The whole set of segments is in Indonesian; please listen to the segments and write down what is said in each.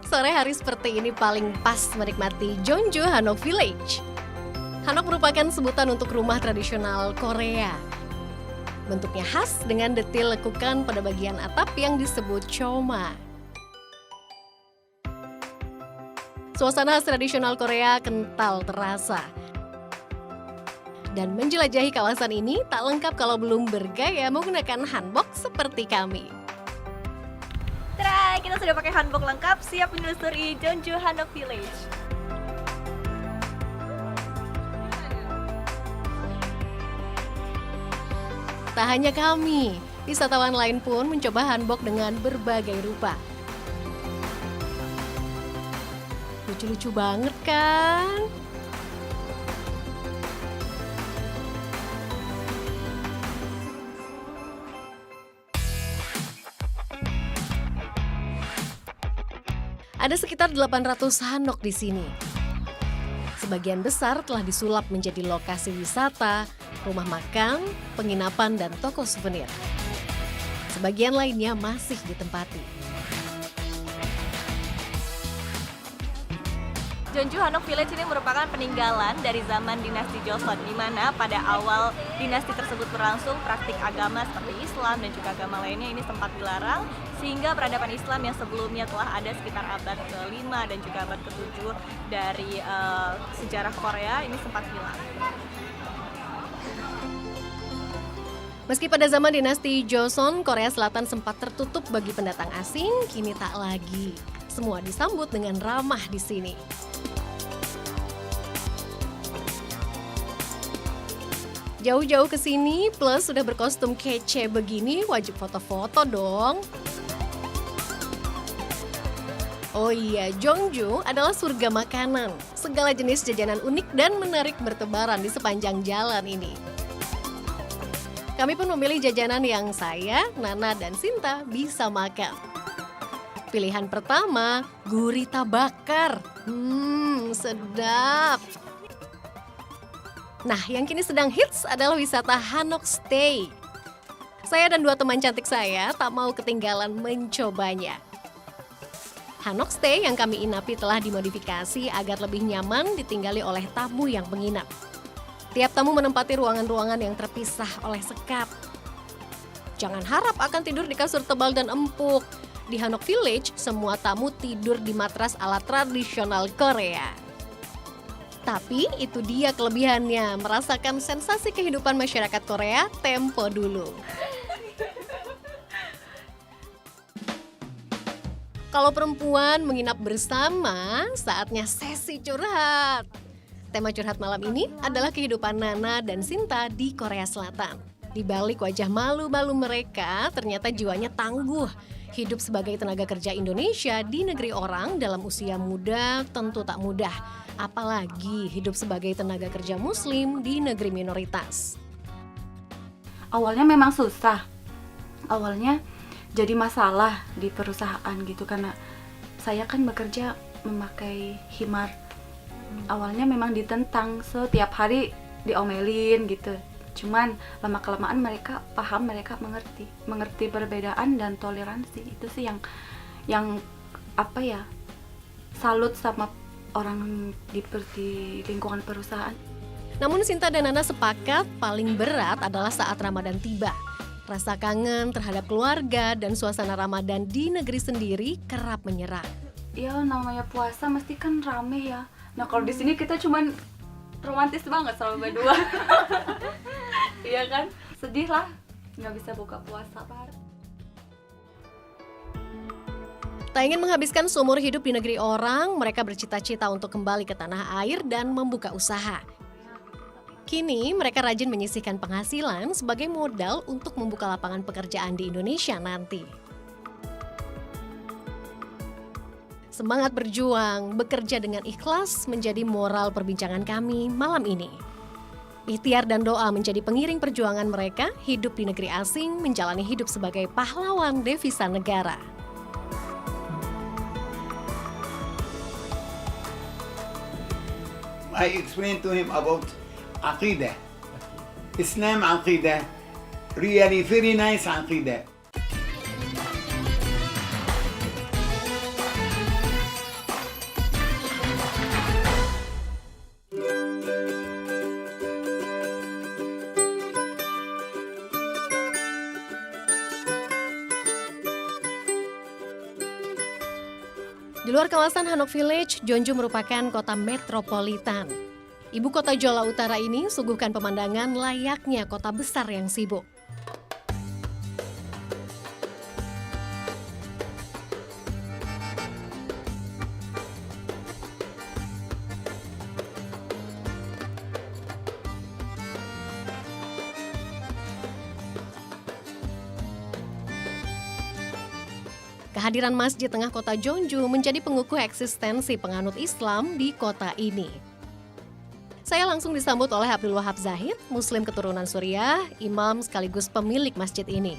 Sore hari seperti ini paling pas menikmati Jeonju Hanok Village. Hanok merupakan sebutan untuk rumah tradisional Korea. Bentuknya khas dengan detil lekukan pada bagian atap yang disebut choma. Suasana khas tradisional Korea kental terasa. Dan menjelajahi kawasan ini tak lengkap kalau belum bergaya menggunakan hanbok seperti kami. Tada, kita sudah pakai hanbok lengkap, siap menelusuri Jeonju Hanok Village. Tak hanya kami, wisatawan lain pun mencoba hanbok dengan berbagai rupa. Lucu-lucu banget kan? Ada sekitar 800 hanok di sini. Sebagian besar telah disulap menjadi lokasi wisata, rumah makan, penginapan, dan toko souvenir. Sebagian lainnya masih ditempati. Jeonju Hanok Village ini merupakan peninggalan dari zaman dinasti Joseon, di mana pada awal dinasti tersebut berlangsung praktik agama seperti Islam dan juga agama lainnya ini sempat dilarang, sehingga peradaban Islam yang sebelumnya telah ada sekitar abad ke-5 dan juga abad ke-7 dari sejarah Korea ini sempat hilang. Meski pada zaman dinasti Joseon, Korea Selatan sempat tertutup bagi pendatang asing, kini tak lagi. Semua disambut dengan ramah di sini. Jauh-jauh ke sini, plus sudah berkostum kece begini, wajib foto-foto dong. Oh iya, Jeonju adalah surga makanan. Segala jenis jajanan unik dan menarik bertebaran di sepanjang jalan ini. Kami pun memilih jajanan yang saya, Nana, dan Sinta bisa makan. Pilihan pertama, gurita bakar. Sedap. Nah, yang kini sedang hits adalah wisata Hanok Stay. Saya dan dua teman cantik saya tak mau ketinggalan mencobanya. Hanok Stay yang kami inapi telah dimodifikasi agar lebih nyaman ditinggali oleh tamu yang menginap. Tiap tamu menempati ruangan-ruangan yang terpisah oleh sekap. Jangan harap akan tidur di kasur tebal dan empuk. Di Hanok Village, semua tamu tidur di matras ala tradisional Korea. Tapi itu dia kelebihannya, merasakan sensasi kehidupan masyarakat Korea tempo dulu. Kalau perempuan menginap bersama, saatnya sesi curhat. Tema curhat malam ini adalah kehidupan Nana dan Sinta di Korea Selatan. Di balik wajah malu-malu mereka, ternyata jiwanya tangguh. Hidup sebagai tenaga kerja Indonesia di negeri orang dalam usia muda tentu tak mudah. Apalagi hidup sebagai tenaga kerja muslim di negeri minoritas. Awalnya memang susah. Awalnya jadi masalah di perusahaan gitu, karena saya kan bekerja memakai himar. Awalnya memang ditentang, setiap hari diomelin gitu. Cuman lama-kelamaan mereka paham, mereka mengerti perbedaan dan toleransi. Itu sih yang apa ya, salut sama orang di lingkungan perusahaan. Namun Sinta dan Nana sepakat paling berat adalah saat Ramadan tiba. Rasa kangen terhadap keluarga dan suasana Ramadan di negeri sendiri kerap menyerang. Ya namanya puasa mesti kan rame ya. Nah kalau di sini kita cuman romantis banget sama berdua. Iya kan? Sedih lah, nggak bisa buka puasa bareng. Tak ingin menghabiskan seumur hidup di negeri orang, mereka bercita-cita untuk kembali ke tanah air dan membuka usaha. Kini mereka rajin menyisihkan penghasilan sebagai modal untuk membuka lapangan pekerjaan di Indonesia nanti. Semangat berjuang, bekerja dengan ikhlas menjadi moral perbincangan kami malam ini. Ikhtiar dan doa menjadi pengiring perjuangan mereka hidup di negeri asing, menjalani hidup sebagai pahlawan devisa negara. I explained to him about Aqidah. Islam Aqidah. Really very nice Aqidah. Di luar kawasan Hanok Village, Jeonju merupakan kota metropolitan. Ibu kota Jeolla Utara ini suguhkan pemandangan layaknya kota besar yang sibuk. Kehadiran masjid tengah kota Jeonju menjadi pengukuh eksistensi penganut Islam di kota ini. Saya langsung disambut oleh Abdul Wahab Zahid, Muslim keturunan Suriah, imam sekaligus pemilik masjid ini.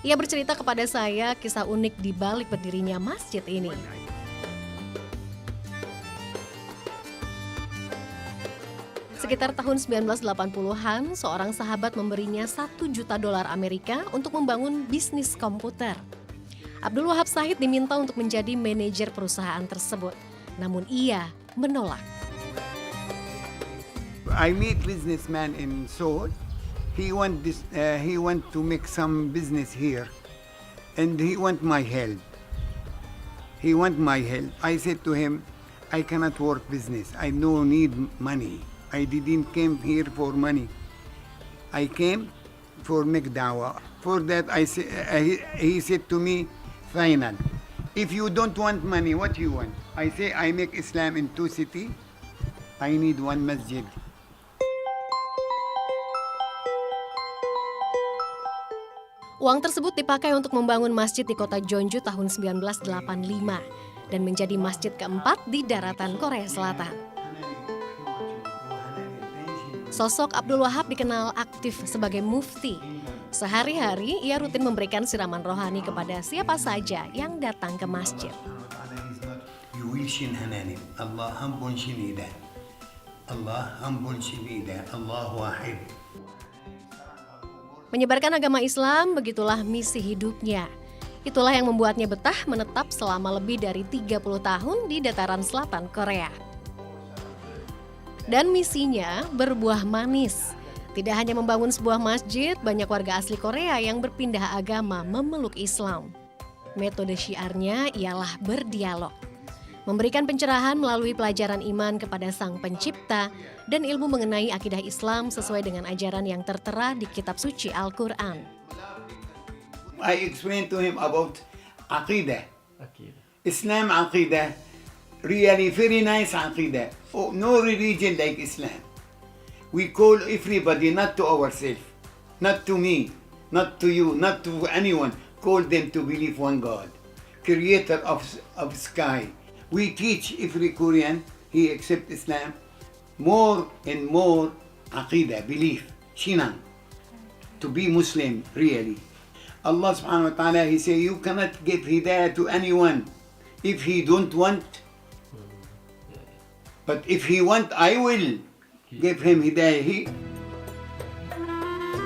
Ia bercerita kepada saya kisah unik di balik berdirinya masjid ini. Sekitar tahun 1980-an, seorang sahabat memberinya $1 juta Amerika untuk membangun bisnis komputer. Abdul Wahab Zahid diminta untuk menjadi manajer perusahaan tersebut, namun ia menolak. I meet businessman in Seoul. He want to make some business here, and he want my help. I said to him, I cannot work business. I no need money. I didn't came here for money. I came for make dawah. For that, he said to me, final. If you don't want money, what you want? I say I make Islam in 2 cities. I need 1 masjid. Uang tersebut dipakai untuk membangun masjid di kota Jeonju tahun 1985 dan menjadi masjid keempat di daratan Korea Selatan. Sosok Abdul Wahab dikenal aktif sebagai mufti. Sehari-hari ia rutin memberikan siraman rohani kepada siapa saja yang datang ke masjid. Menyebarkan agama Islam, begitulah misi hidupnya. Itulah yang membuatnya betah menetap selama lebih dari 30 tahun di dataran selatan Korea. Dan misinya berbuah manis. Tidak hanya membangun sebuah masjid, banyak warga asli Korea yang berpindah agama memeluk Islam. Metode syiarnya ialah berdialog. Memberikan pencerahan melalui pelajaran iman kepada Sang Pencipta dan ilmu mengenai akidah Islam sesuai dengan ajaran yang tertera di kitab suci Al-Quran. I explained to him about aqidah. Islam aqidah, really very nice aqidah. Oh, no religion like Islam. We call everybody, not to ourselves, not to me, not to you, not to anyone. Call them to believe one God, creator of sky. We teach every Korean, he accept Islam, more and more aqidah, belief, shinang, to be Muslim really. Allah subhanahu wa ta'ala, he say, you cannot give hidayah to anyone if he don't want. But if he want, I will give him hidayah.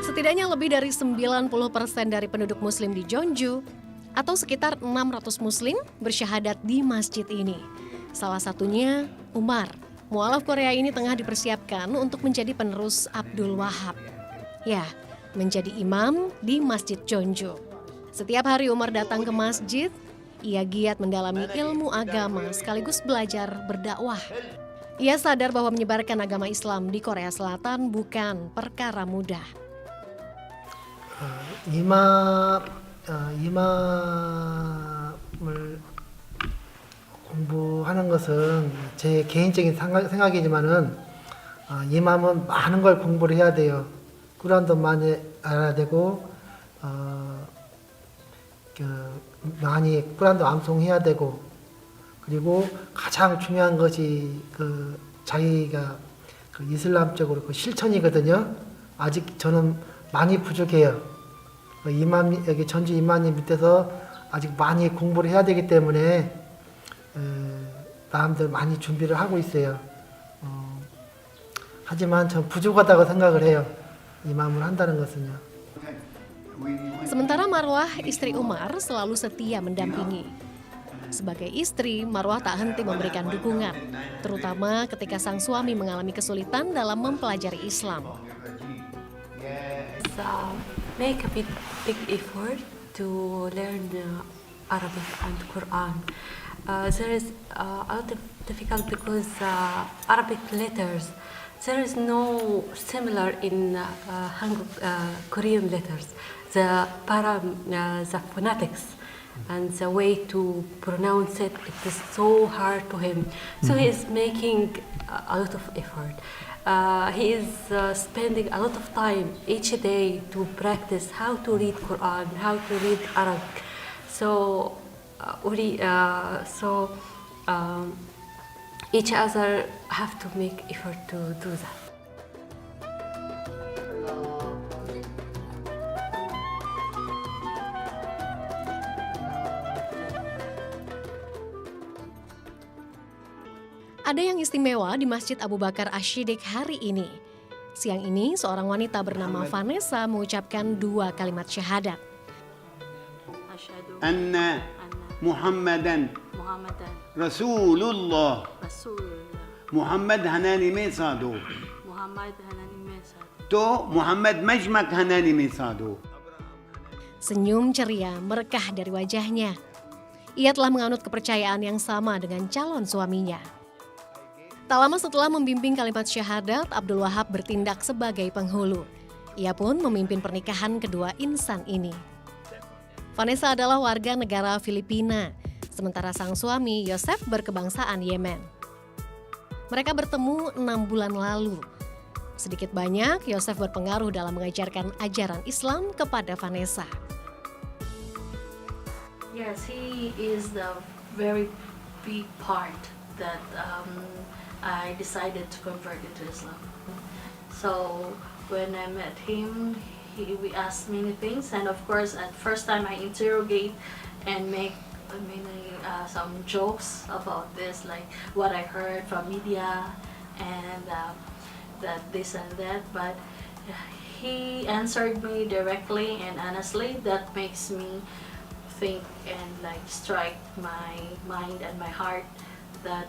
Setidaknya lebih dari 90% dari penduduk Muslim di Jeonju atau sekitar 600 Muslim bersyahadat di masjid ini. Salah satunya Umar. Mualaf Korea ini tengah dipersiapkan untuk menjadi penerus Abdul Wahab. Ya, menjadi imam di Masjid Jeonju. Setiap hari Umar datang ke masjid, ia giat mendalami ilmu agama sekaligus belajar berdakwah. Ia sadar bahwa menyebarkan agama Islam di Korea Selatan bukan perkara mudah. 이맘을 공부하는 것은 제 개인적인 생각이지만은 이맘은 많은 걸 공부를 해야 돼요. 꾸란도 많이 알아야 되고 많이 꾸란도 암송해야 되고 그리고 가장 중요한 것이 자기가 이슬람적으로 실천이거든요. 아직 저는 많이 부족해요. 여기 전주 이마님 밑에서 아직 많이 공부를 해야 되기 때문에 마음대로 많이 준비를 하고 있어요. 하지만 전 부족하다고 생각을 해요. 이맘을 한다는 것은요. Sementara Marwah, istri Umar, selalu setia mendampingi. Sebagai istri, Marwah tak henti memberikan dukungan, terutama ketika sang suami mengalami kesulitan dalam mempelajari Islam. Make a big effort to learn Arabic and Quran. there is a lot of difficult because Arabic letters, there is no similar in Korean letters. The phonetics and the way to pronounce it, it is so hard to him. So he is making a lot of effort. He is spending a lot of time each day to practice how to read Quran, how to read Arabic. So each other have to make effort to do that. Ada yang istimewa di Masjid Abu Bakar Ash-Shiddiq hari ini. Siang ini, seorang wanita bernama Vanessa mengucapkan 2 kalimat syahadat. Anna Muhammadan Muhammadan Rasulullah Rasulullah Muhammad Hanani Mesado Muhammad Hanani Mesad. To Muhammad Majmak Hanani Mesado. Senyum ceria merekah dari wajahnya. Ia telah menganut kepercayaan yang sama dengan calon suaminya. Tak lama setelah membimbing kalimat syahadat, Abdul Wahab bertindak sebagai penghulu. Ia pun memimpin pernikahan kedua insan ini. Vanessa adalah warga negara Filipina, sementara sang suami Yosef berkebangsaan Yemen. Mereka bertemu 6 bulan lalu. Sedikit banyak, Yosef berpengaruh dalam mengajarkan ajaran Islam kepada Vanessa. Yes, he is the very big part that I decided to convert into Islam. So when I met him, we asked many things, and of course, at first time I interrogate and make some jokes about this, like what I heard from media and that this and that. But he answered me directly and honestly. That makes me think and like strike my mind and my heart that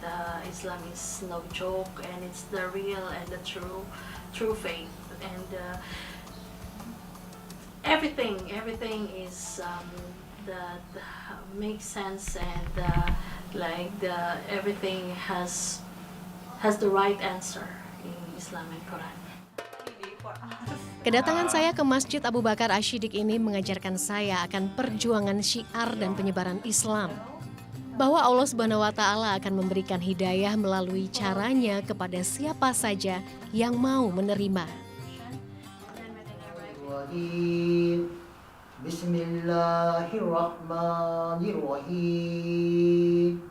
the Islam is no joke, and it's the real and the true faith, and everything is that makes sense, and everything has the right answer in Islam and Quran. Kedatangan saya ke Masjid Abu Bakar Ash-Shiddiq ini mengajarkan saya akan perjuangan syiar dan penyebaran Islam. Bahwa Allah Subhanahu wa Ta'ala akan memberikan hidayah melalui caranya kepada siapa saja yang mau menerima. Bismillahirrahmanirrahim.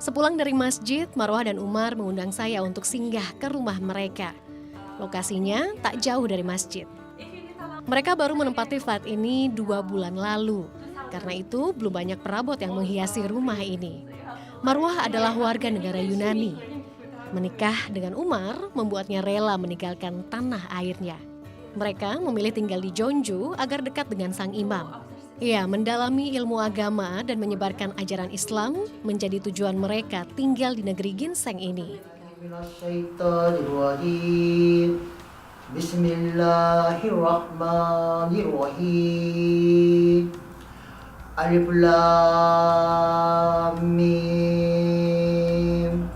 Sepulang dari masjid, Marwah dan Umar mengundang saya untuk singgah ke rumah mereka. Lokasinya tak jauh dari masjid. Mereka baru menempati flat ini 2 bulan lalu. Karena itu belum banyak perabot yang menghiasi rumah ini. Marwah adalah warga negara Yunani. Menikah dengan Umar membuatnya rela meninggalkan tanah airnya. Mereka memilih tinggal di Jeonju agar dekat dengan sang imam. Ya, mendalami ilmu agama dan menyebarkan ajaran Islam menjadi tujuan mereka tinggal di negeri ginseng ini. Bismillahirrahmanirrahim. Alif Lam Mim.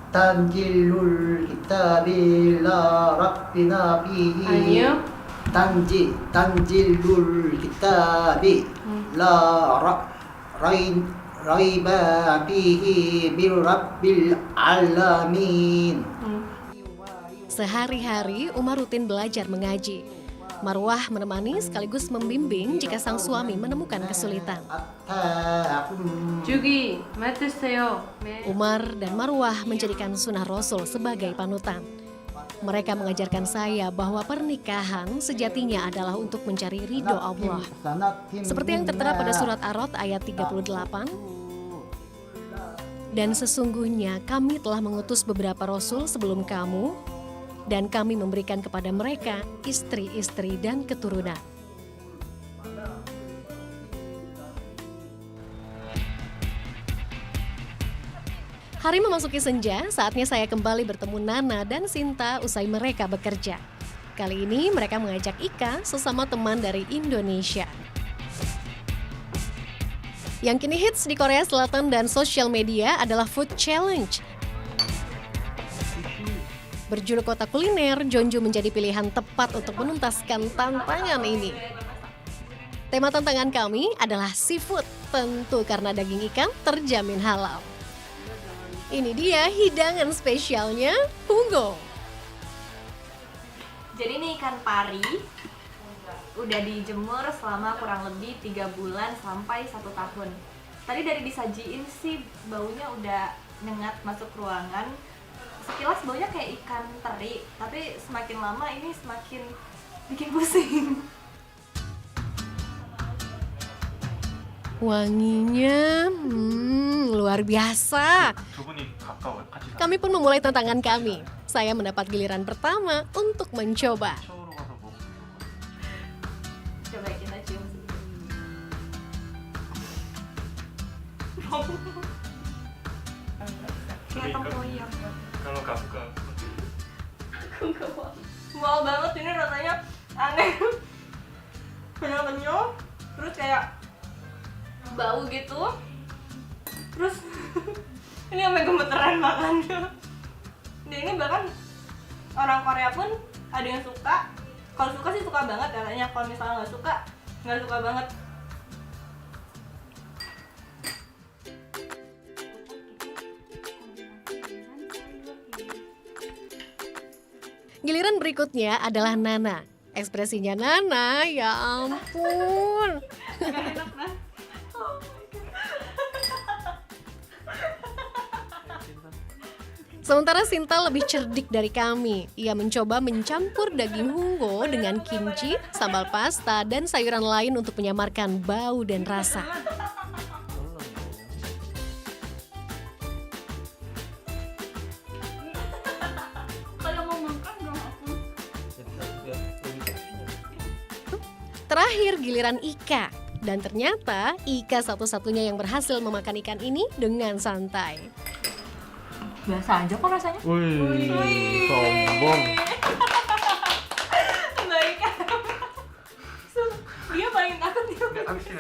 Tanzilul kitabi la rabbina fihi. Tanzilul kitabi la raiba fihi bir rabbil alamin. Sehari-hari Umar rutin belajar mengaji. Marwah menemani sekaligus membimbing jika sang suami menemukan kesulitan. Umar dan Marwah menjadikan sunnah Rasul sebagai panutan. Mereka mengajarkan saya bahwa pernikahan sejatinya adalah untuk mencari ridho Allah. Seperti yang tertera pada surat Ar-Ra'd ayat 38. Dan sesungguhnya kami telah mengutus beberapa rasul sebelum kamu, dan kami memberikan kepada mereka istri-istri dan keturunan. Hari memasuki senja, saatnya saya kembali bertemu Nana dan Sinta usai mereka bekerja. Kali ini mereka mengajak Ika, sesama teman dari Indonesia. Yang kini hits di Korea Selatan dan sosial media adalah Food Challenge. Berjuluk kota kuliner, Jeonju menjadi pilihan tepat untuk menuntaskan tantangan ini. Tema tantangan kami adalah seafood, tentu karena daging ikan terjamin halal. Ini dia hidangan spesialnya, Hunggo. Jadi ini ikan pari udah dijemur selama kurang lebih 3 bulan sampai 1 tahun. Tadi dari disajiin sih baunya udah nyengat masuk ruangan. Sekilas baunya kayak ikan teri, tapi semakin lama ini semakin bikin pusing. Wanginya, luar biasa. Kami pun memulai tantangan kami. Saya mendapat giliran pertama untuk mencoba. Coba kita cium. Kayak tempoyak. Kalau nggak suka, Wow banget, ini rasanya aneh. Kenyal-kenyal, terus kayak bau gitu. Terus ini sampai gemeteran makannya. Dan ini bahkan orang Korea pun ada yang suka. Kalau suka sih suka banget katanya. Kalau misalnya nggak suka banget. Giliran berikutnya adalah Nana. Ekspresinya Nana, ya ampun. Sementara Sinta lebih cerdik dari kami. Ia mencoba mencampur daging Hunggo dengan kimchi, sambal pasta, dan sayuran lain untuk menyamarkan bau dan rasa. Terakhir giliran Ika. Dan ternyata Ika satu-satunya yang berhasil memakan ikan ini dengan santai. Biasa aja kok rasanya. wih, sombong. Baik. Dia paling takut dia. Habisin.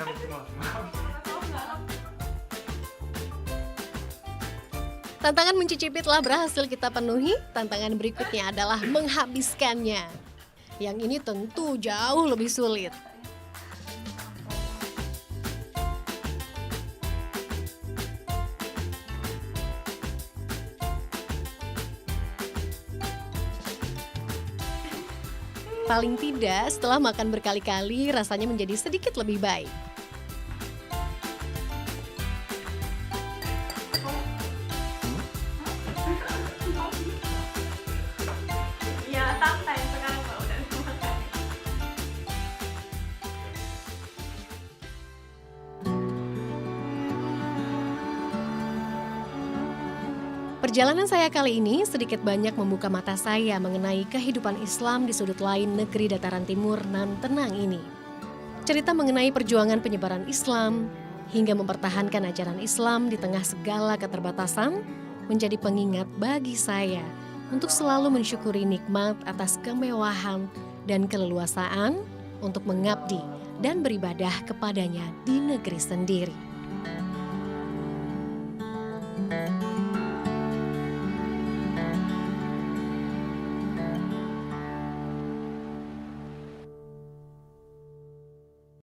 Tantangan mencicipi telah berhasil kita penuhi. Tantangan berikutnya adalah menghabiskannya. Yang ini tentu jauh lebih sulit. Paling tidak, setelah makan berkali-kali, rasanya menjadi sedikit lebih baik. Ya, santai sekarang kalau udah makan. Perjalanan saya kali ini sedikit banyak membuka mata saya mengenai kehidupan Islam di sudut lain negeri dataran timur nan tenang ini. Cerita mengenai perjuangan penyebaran Islam hingga mempertahankan ajaran Islam di tengah segala keterbatasan menjadi pengingat bagi saya untuk selalu mensyukuri nikmat atas kemewahan dan keleluasaan untuk mengabdi dan beribadah kepadanya di negeri sendiri.